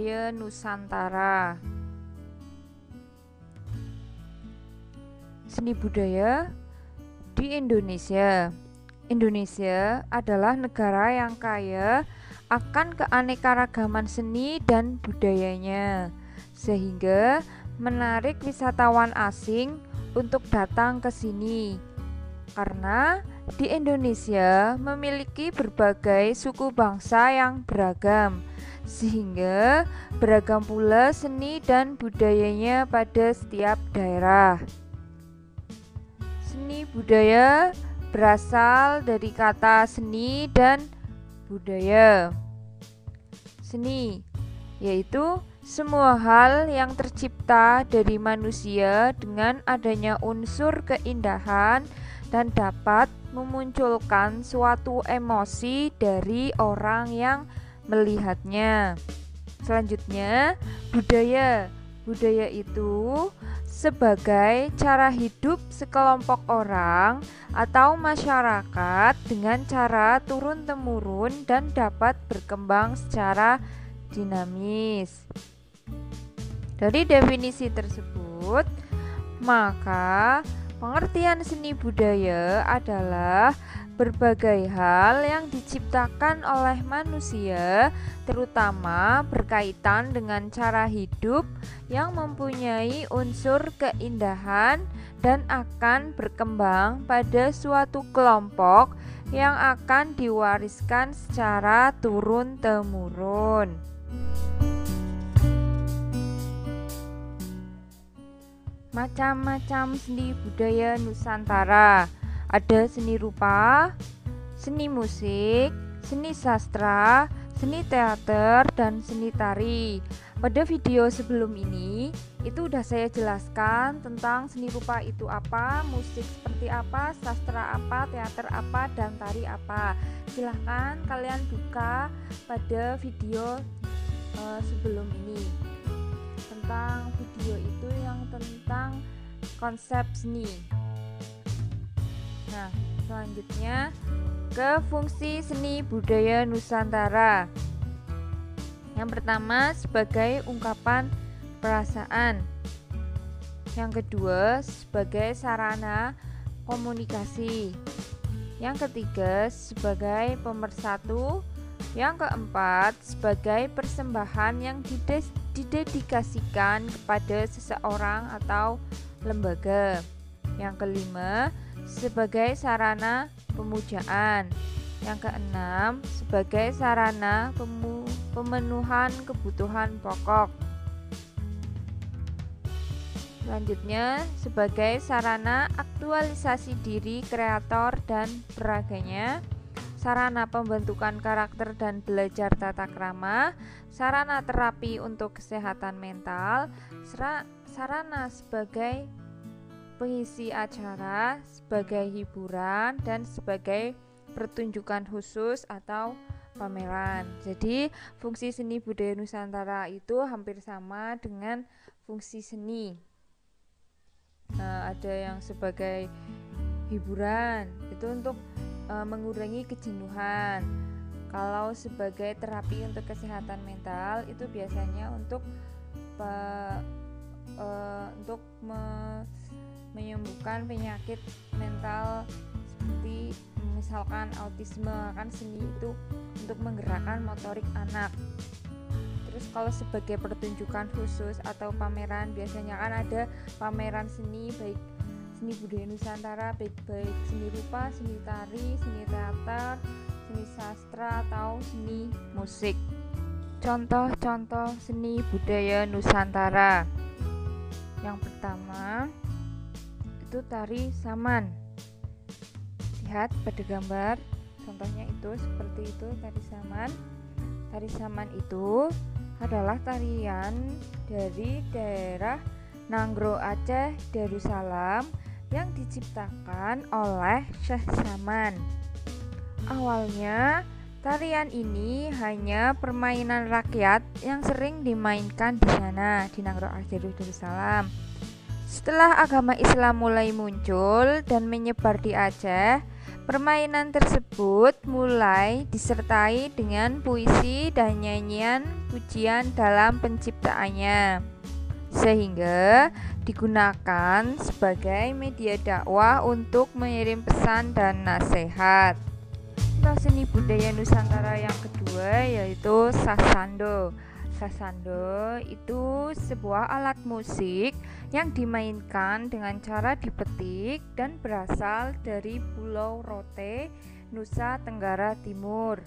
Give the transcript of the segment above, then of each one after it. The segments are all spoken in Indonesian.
budaya Nusantara. Seni budaya di Indonesia. Indonesia adalah negara yang kaya akan keanekaragaman seni dan budayanya, sehingga menarik wisatawan asing untuk datang ke sini. Karena di Indonesia memiliki berbagai suku bangsa yang beragam, sehingga beragam pula seni dan budayanya pada setiap daerah. Seni budaya berasal dari kata seni dan budaya. Seni yaitu semua hal yang tercipta dari manusia dengan adanya unsur keindahan dan dapat memunculkan suatu emosi dari orang yang melihatnya. Selanjutnya, budaya. Budaya itu sebagai cara hidup sekelompok orang atau masyarakat dengan cara turun-temurun dan dapat berkembang secara dinamis. Dari definisi tersebut, maka pengertian seni budaya adalah berbagai hal yang diciptakan oleh manusia, terutama berkaitan dengan cara hidup yang mempunyai unsur keindahan dan akan berkembang pada suatu kelompok yang akan diwariskan secara turun-temurun. Macam-macam seni budaya Nusantara. Ada seni rupa, seni musik, seni sastra, seni teater, dan seni tari. Pada video sebelum ini, itu udah saya jelaskan tentang seni rupa itu apa, musik seperti apa, sastra apa, teater apa, dan tari apa. Silahkan kalian buka pada video sebelum ini. Tentang video itu yang tentang konsep seni. Nah, selanjutnya ke fungsi seni budaya Nusantara. Yang pertama sebagai ungkapan perasaan. Yang kedua sebagai sarana komunikasi. Yang ketiga sebagai pemersatu. Yang keempat sebagai persembahan yang didedikasikan kepada seseorang atau lembaga. Yang kelima sebagai sarana pemujaan. Yang keenam sebagai sarana pemenuhan kebutuhan pokok. Selanjutnya sebagai sarana aktualisasi diri kreator dan peraganya, sarana pembentukan karakter dan belajar tata krama, sarana terapi untuk kesehatan mental, sarana sebagai pengisi acara, sebagai hiburan, dan sebagai pertunjukan khusus atau pameran. Jadi fungsi seni budaya Nusantara itu hampir sama dengan fungsi seni. Ada yang sebagai hiburan, itu untuk mengurangi kejenuhan. Kalau sebagai terapi untuk kesehatan mental, itu biasanya untuk menyembuhkan penyakit mental seperti misalkan autisme. Kan seni itu untuk menggerakkan motorik anak. Terus kalau sebagai pertunjukan khusus atau pameran, biasanya kan ada pameran seni, baik seni budaya Nusantara, baik seni rupa, seni tari, seni teater, seni sastra, atau seni musik. Contoh-contoh seni budaya Nusantara. Yang pertama itu tari saman. Lihat pada gambar, contohnya itu seperti itu, tari saman. Tari saman itu adalah tarian dari daerah Nanggro Aceh Darussalam yang diciptakan oleh Syekh Saman. Awalnya tarian ini hanya permainan rakyat yang sering dimainkan di sana, di Nanggro Aceh Darussalam. Setelah agama Islam mulai muncul dan menyebar di Aceh, Permainan tersebut mulai disertai dengan puisi dan nyanyian pujian dalam penciptaannya, sehingga digunakan sebagai media dakwah untuk mengirim pesan dan nasihat. Seni budaya Nusantara yang kedua yaitu sasando. Sasando itu sebuah alat musik yang dimainkan dengan cara dipetik dan berasal dari Pulau Rote, Nusa Tenggara Timur.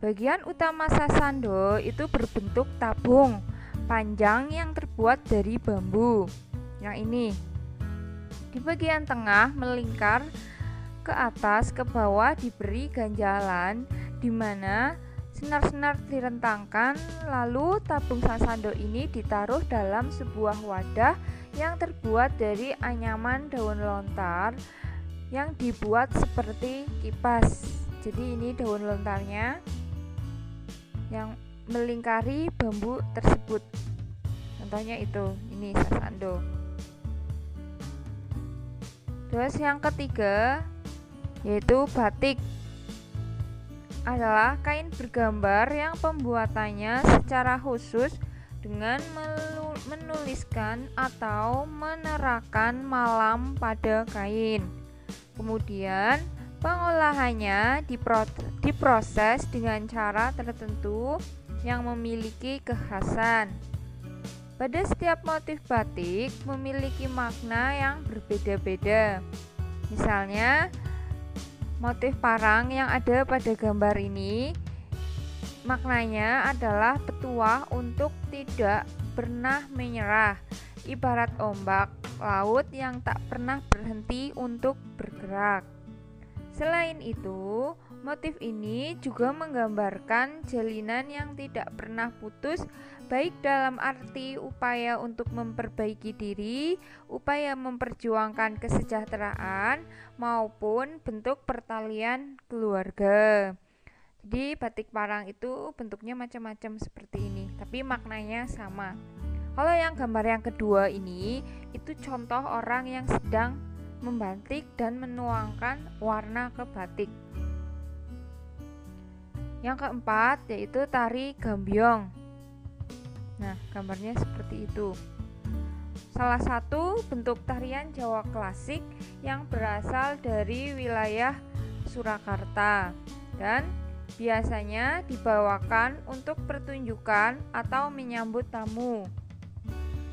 Bagian utama sasando itu berbentuk tabung panjang yang terbuat dari bambu. Yang ini di bagian tengah melingkar ke atas ke bawah diberi ganjalan di mana senar-senar direntangkan, lalu tabung sasando ini ditaruh dalam sebuah wadah yang terbuat dari anyaman daun lontar yang dibuat seperti kipas. Jadi ini daun lontarnya yang melingkari bambu tersebut. Contohnya itu, ini sasando. Terus yang ketiga yaitu batik. Adalah kain bergambar yang pembuatannya secara khusus dengan menuliskan atau menerangkan malam pada kain. Kemudian pengolahannya diproses dengan cara tertentu yang memiliki kekhasan. Pada setiap motif batik memiliki makna yang berbeda-beda. Misalnya motif parang yang ada pada gambar ini maknanya adalah petuah untuk tidak pernah menyerah, ibarat ombak laut yang tak pernah berhenti untuk bergerak. Selain itu, motif ini juga menggambarkan jalinan yang tidak pernah putus, baik dalam arti upaya untuk memperbaiki diri, upaya memperjuangkan kesejahteraan, maupun bentuk pertalian keluarga. Jadi batik parang itu bentuknya macam-macam seperti ini, tapi maknanya sama. Kalau yang gambar yang kedua ini, itu contoh orang yang sedang membatik dan menuangkan warna ke batik. Yang keempat yaitu tari gambyong. Nah, gambarnya seperti itu. Salah satu bentuk tarian Jawa klasik yang berasal dari wilayah Surakarta dan biasanya dibawakan untuk pertunjukan atau menyambut tamu.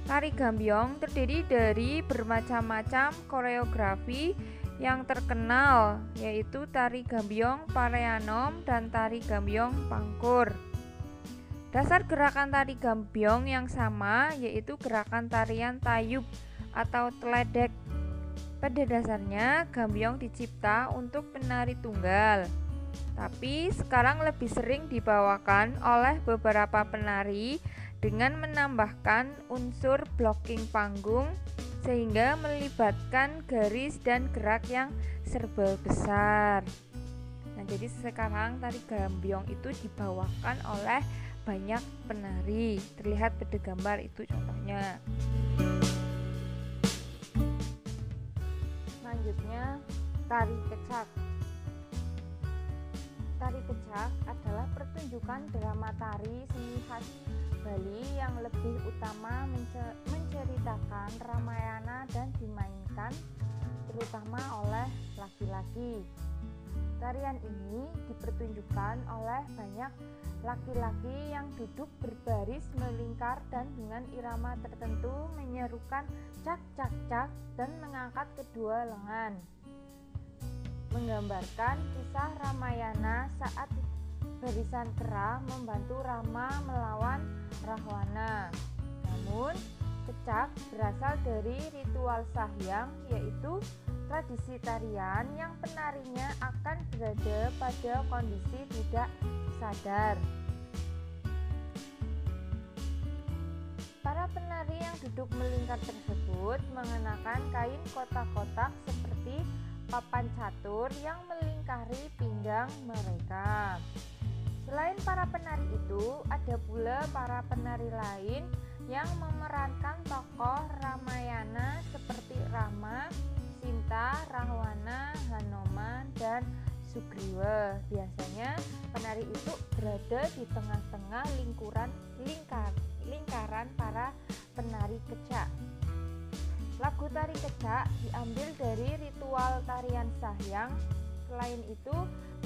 Tari gambyong terdiri dari bermacam-macam koreografi yang terkenal, yaitu tari gambyong Pareanom dan tari gambyong Pangkur. Dasar gerakan tari gambyong yang sama yaitu gerakan tarian tayub atau teledek. Pada dasarnya gambyong dicipta untuk penari tunggal, tapi sekarang lebih sering dibawakan oleh beberapa penari dengan menambahkan unsur blocking panggung sehingga melibatkan garis dan gerak yang serba besar. Nah, jadi sekarang tari gambyong itu dibawakan oleh banyak penari. Terlihat pada gambar itu contohnya. Selanjutnya, tari kecak. Tari kecak adalah pertunjukan drama tari seni khas Bali yang lebih utama menceritakan Ramayana dan dimainkan terutama oleh laki-laki. Tarian ini dipertunjukkan oleh banyak laki-laki yang duduk berbaris melingkar dan dengan irama tertentu menyerukan cak cak cak dan mengangkat kedua lengan, menggambarkan kisah Ramayana saat barisan kera membantu Rama melawan Rahwana. Namun, kecak berasal dari ritual sahyang, yaitu tradisi tarian yang penarinya akan berada pada kondisi tidak sadar. Para penari yang duduk melingkar tersebut mengenakan kain kotak-kotak seperti papan catur yang melingkari pinggang mereka. Selain para penari itu, ada pula para penari lain yang memerankan tokoh Ramayana seperti Rama, Sinta, Rahwana, Hanuman, dan Sugriwa. Biasanya penari itu berada di tengah-tengah lingkaran para penari kecak. Lagu tari kecak diambil dari ritual tarian sahyang. Selain itu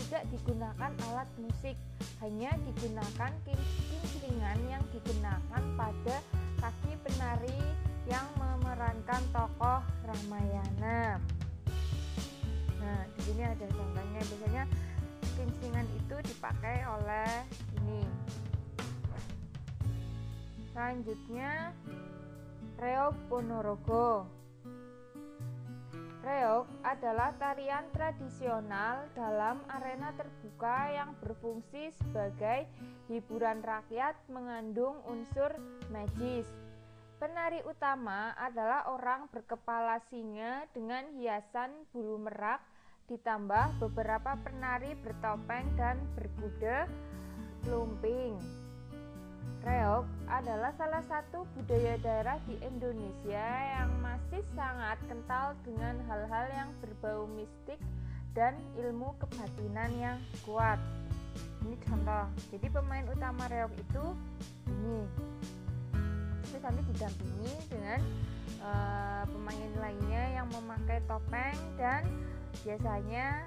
tidak digunakan alat musik, hanya digunakan kinclingan yang digunakan pada kaki penari yang memerankan tokoh Ramayana. Nah, di sini ada contohnya. Biasanya kinclingan itu dipakai oleh ini. Selanjutnya Reog Ponorogo. Reog adalah tarian tradisional dalam arena terbuka yang berfungsi sebagai hiburan rakyat mengandung unsur magis. Penari utama adalah orang berkepala singa dengan hiasan bulu merak, ditambah beberapa penari bertopeng dan berkuda lumping. Reog adalah salah satu budaya daerah di Indonesia yang masih sangat kental dengan hal-hal yang berbau mistik dan ilmu kebatinan yang kuat. Ini contoh. Jadi pemain utama reog itu ini. Terus nanti didampingi dengan pemain lainnya yang memakai topeng, dan biasanya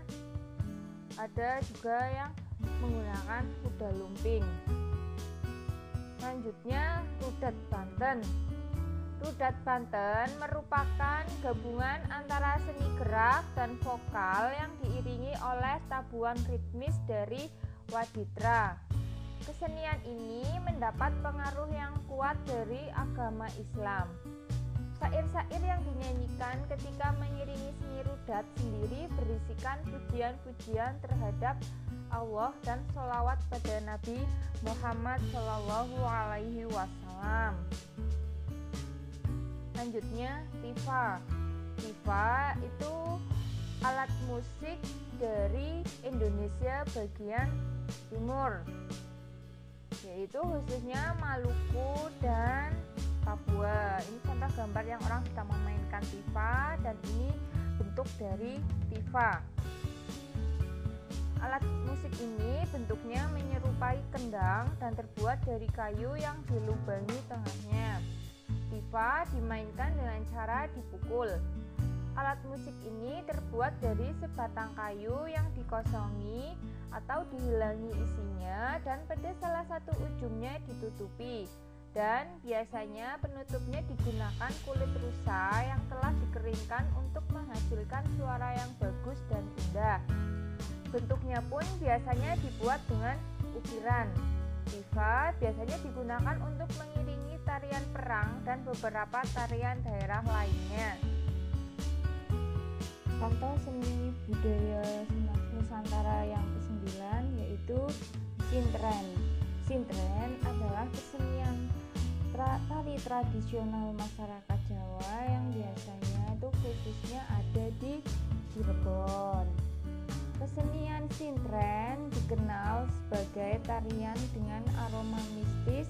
ada juga yang menggunakan kuda lumping. Selanjutnya Rudat Banten. Rudat Banten merupakan gabungan antara seni gerak dan vokal yang diiringi oleh tabuhan ritmis dari waditra. Kesenian ini mendapat pengaruh yang kuat dari agama Islam. Syair-syair yang dinyanyikan ketika mengiringi seni rudat sendiri berisikan pujian-pujian terhadap Allah dan sholawat pada Nabi Muhammad Shallallahu Alaihi Wasallam. Selanjutnya tifa. Tifa itu alat musik dari Indonesia bagian timur, yaitu khususnya Maluku dan Papua. Ini contoh gambar yang orang sedang memainkan tifa, dan ini bentuk dari tifa. Alat musik ini bentuknya menyerupai kendang dan terbuat dari kayu yang dilubangi tengahnya. Tifa dimainkan dengan cara dipukul. Alat musik ini terbuat dari sebatang kayu yang dikosongi atau dihilangi isinya, dan pada salah satu ujungnya ditutupi. Dan biasanya penutupnya digunakan kulit rusa yang telah dikeringkan untuk menghasilkan suara yang bagus dan indah. Bentuknya pun biasanya dibuat dengan ukiran. Tifa biasanya digunakan untuk mengiringi tarian perang dan beberapa tarian daerah lainnya. Contoh seni budaya Nusantara yang ke-9 yaitu sintren. Sintren adalah kesenian tari tradisional masyarakat Jawa yang biasanya itu khususnya ada di Cirebon. Kesenian sintren dikenal sebagai tarian dengan aroma mistis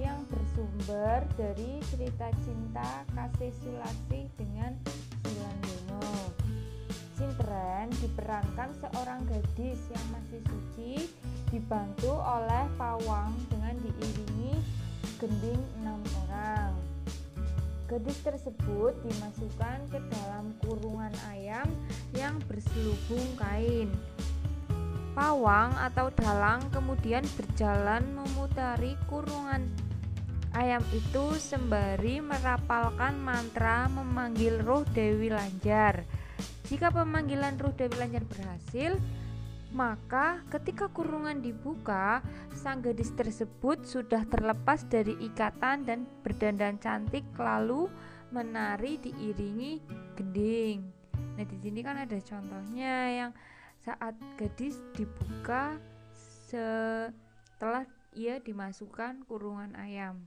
yang bersumber dari cerita cinta kasih Sulasih dengan Sulandono. Sintren diperankan seorang gadis yang masih suci dibantu oleh pawang dengan diiringi gending 6 orang. Gadis tersebut dimasukkan ke dalam kurungan ayam yang berselubung kain. Pawang atau dalang kemudian berjalan memutari kurungan ayam itu sembari merapalkan mantra memanggil roh Dewi Lanjar. Jika pemanggilan roh Dewi Lanjar berhasil, maka ketika kurungan dibuka, sang gadis tersebut sudah terlepas dari ikatan dan berdandan cantik lalu menari diiringi gending. Nah, di sini kan ada contohnya yang saat gadis dibuka setelah ia dimasukkan kurungan ayam.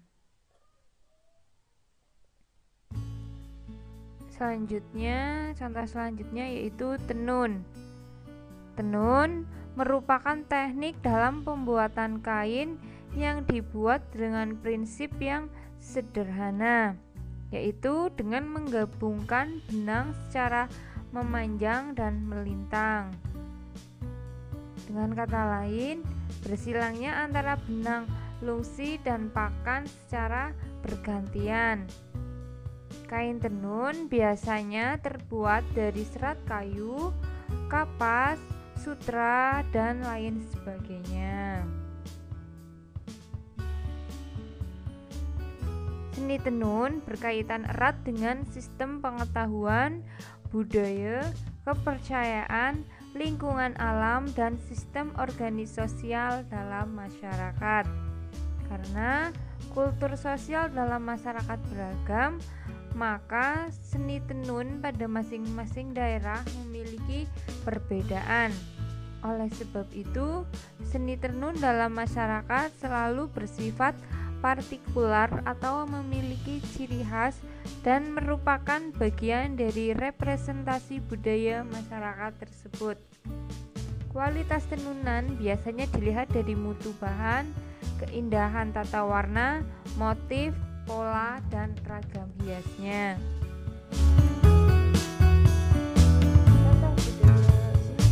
Contoh selanjutnya yaitu tenun. Tenun merupakan teknik dalam pembuatan kain yang dibuat dengan prinsip yang sederhana, yaitu dengan menggabungkan benang secara memanjang dan melintang. Dengan kata lain, bersilangnya antara benang lungsi dan pakan secara bergantian. Kain tenun biasanya terbuat dari serat kayu, kapas, sutra, dan lain sebagainya. Seni tenun berkaitan erat dengan sistem pengetahuan, budaya, kepercayaan, lingkungan alam, dan sistem organisasial dalam masyarakat. Karena kultur sosial dalam masyarakat beragam, maka seni tenun pada masing-masing daerah memiliki perbedaan. Oleh sebab itu, seni tenun dalam masyarakat selalu bersifat partikular atau memiliki ciri khas dan merupakan bagian dari representasi budaya masyarakat tersebut. Kualitas tenunan biasanya dilihat dari mutu bahan, keindahan tata warna, motif, pola, dan ragam hiasnya. Contoh seni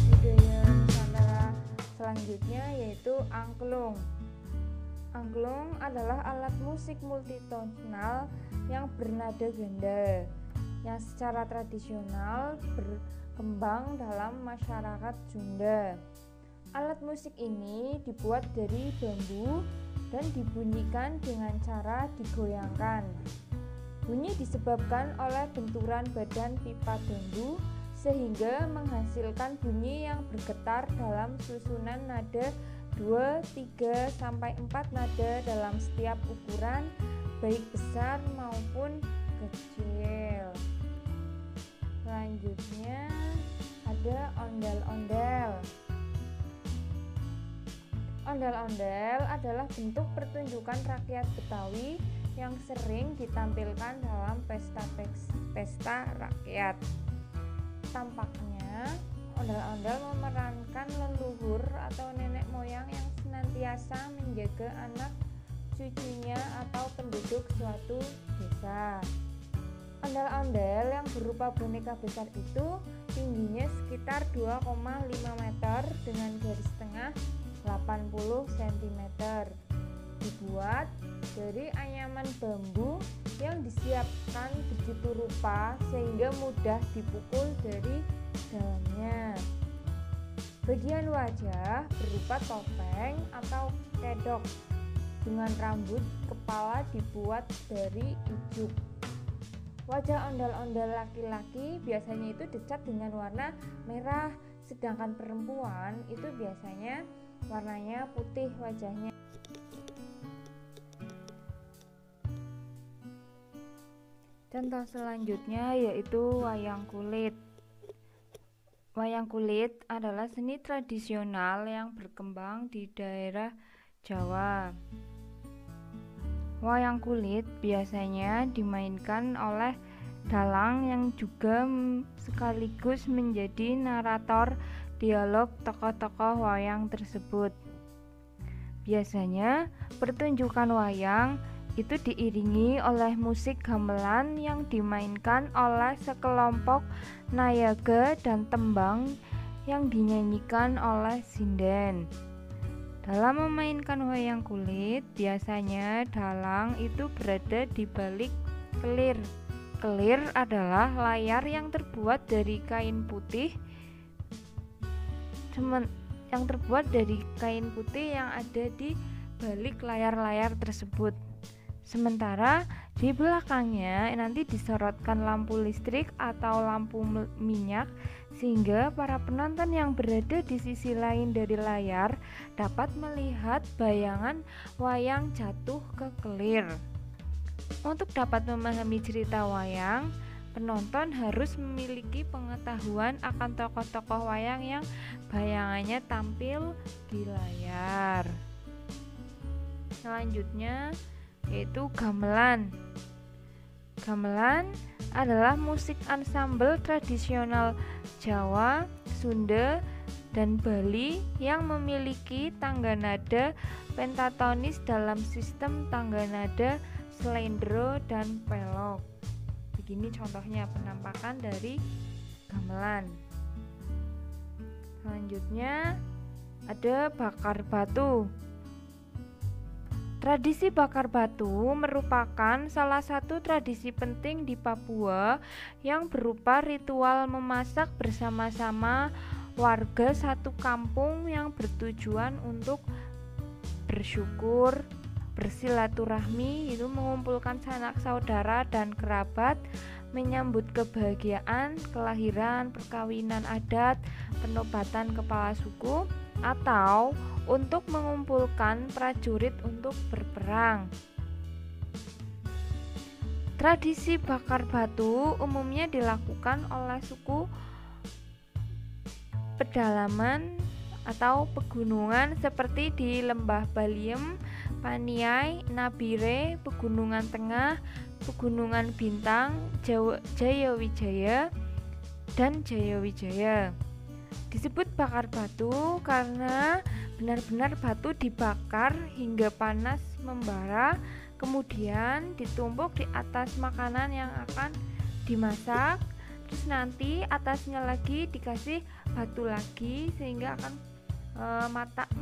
budaya Nusantara selanjutnya yaitu angklung. Angklung adalah alat musik multitonal yang bernada ganda yang secara tradisional berkembang dalam masyarakat Sunda. Alat musik ini dibuat dari bambu dan dibunyikan dengan cara digoyangkan. Bunyi disebabkan oleh benturan badan pipa bambu sehingga menghasilkan bunyi yang bergetar dalam susunan nada 2, 3, sampai 4 nada dalam setiap ukuran, baik besar maupun kecil. Selanjutnya ada ondel-ondel. Ondel-ondel adalah bentuk pertunjukan rakyat Betawi yang sering ditampilkan dalam pesta rakyat. Tampaknya ondel-ondel memerankan leluhur atau nenek moyang yang senantiasa menjaga anak cucunya atau penduduk suatu desa. Ondel-ondel yang berupa boneka besar itu tingginya sekitar 2,5 meter dengan garis tengah 80 cm. Dibuat dari anyaman bambu yang disiapkan begitu rupa sehingga mudah dipukul dari dalamnya. Bagian wajah berupa topeng atau kedok dengan rambut kepala dibuat dari ijuk. Wajah ondel-ondel laki-laki biasanya itu dicat dengan warna merah, sedangkan perempuan itu biasanya warnanya putih wajahnya. Contoh selanjutnya yaitu wayang kulit. Wayang kulit adalah seni tradisional yang berkembang di daerah Jawa. Wayang kulit biasanya dimainkan oleh dalang yang juga sekaligus menjadi narator dialog tokoh-tokoh wayang tersebut. Biasanya pertunjukan wayang itu diiringi oleh musik gamelan yang dimainkan oleh sekelompok nayaga dan tembang yang dinyanyikan oleh sinden. Dalam memainkan wayang kulit, biasanya dalang itu berada di balik kelir. Kelir adalah layar yang terbuat dari kain putih yang ada di balik layar-layar tersebut. Sementara di belakangnya nanti disorotkan lampu listrik atau lampu minyak sehingga para penonton yang berada di sisi lain dari layar dapat melihat bayangan wayang jatuh ke kelir. Untuk dapat memahami cerita wayang, penonton harus memiliki pengetahuan akan tokoh-tokoh wayang yang bayangannya tampil di layar. Selanjutnya yaitu gamelan. Gamelan adalah musik ansambel tradisional Jawa, Sunda, dan Bali yang memiliki tangga nada pentatonis dalam sistem tangga nada slendro dan pelok. Begini contohnya penampakan dari gamelan. Selanjutnya Ada bakar batu. Tradisi bakar batu merupakan salah satu tradisi penting di Papua yang berupa ritual memasak bersama-sama warga satu kampung yang bertujuan untuk bersyukur, bersilaturahmi, itu mengumpulkan sanak saudara dan kerabat, menyambut kebahagiaan, kelahiran, perkawinan adat, penobatan kepala suku, atau untuk mengumpulkan prajurit untuk berperang. Tradisi bakar batu umumnya dilakukan oleh suku pedalaman atau pegunungan seperti di Lembah Baliem, Paniai, Nabire, Pegunungan Tengah, Pegunungan Bintang, Jayawijaya, dan Jayawijaya. Disebut bakar batu karena benar-benar batu dibakar hingga panas membara, kemudian ditumpuk di atas makanan yang akan dimasak, terus nanti atasnya lagi dikasih batu lagi sehingga akan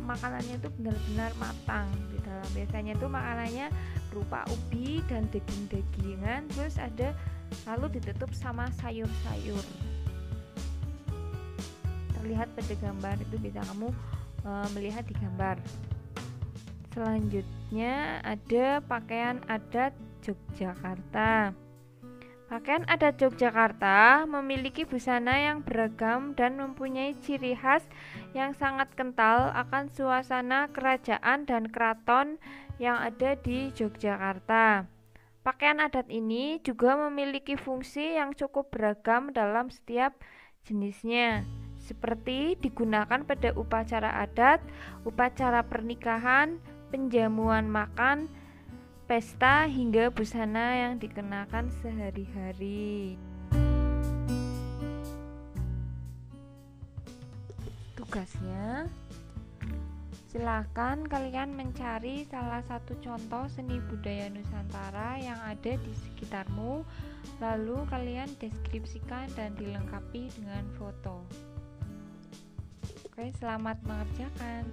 makanannya itu benar-benar matang di dalam. Biasanya itu makanannya berupa ubi dan daging-dagingan, terus ada lalu ditutup sama sayur-sayur. Terlihat pada gambar itu, bisa kamu melihat di gambar. Selanjutnya ada pakaian adat Yogyakarta. Pakaian adat Yogyakarta memiliki busana yang beragam dan mempunyai ciri khas yang sangat kental akan suasana kerajaan dan keraton yang ada di Yogyakarta. Pakaian adat ini juga memiliki fungsi yang cukup beragam dalam setiap jenisnya, seperti digunakan pada upacara adat, upacara pernikahan, penjamuan makan, pesta, hingga busana yang dikenakan sehari-hari. Tugasnya, silakan kalian mencari salah satu contoh seni budaya Nusantara yang ada di sekitarmu, lalu kalian deskripsikan dan dilengkapi dengan foto. Oke, selamat mengerjakan.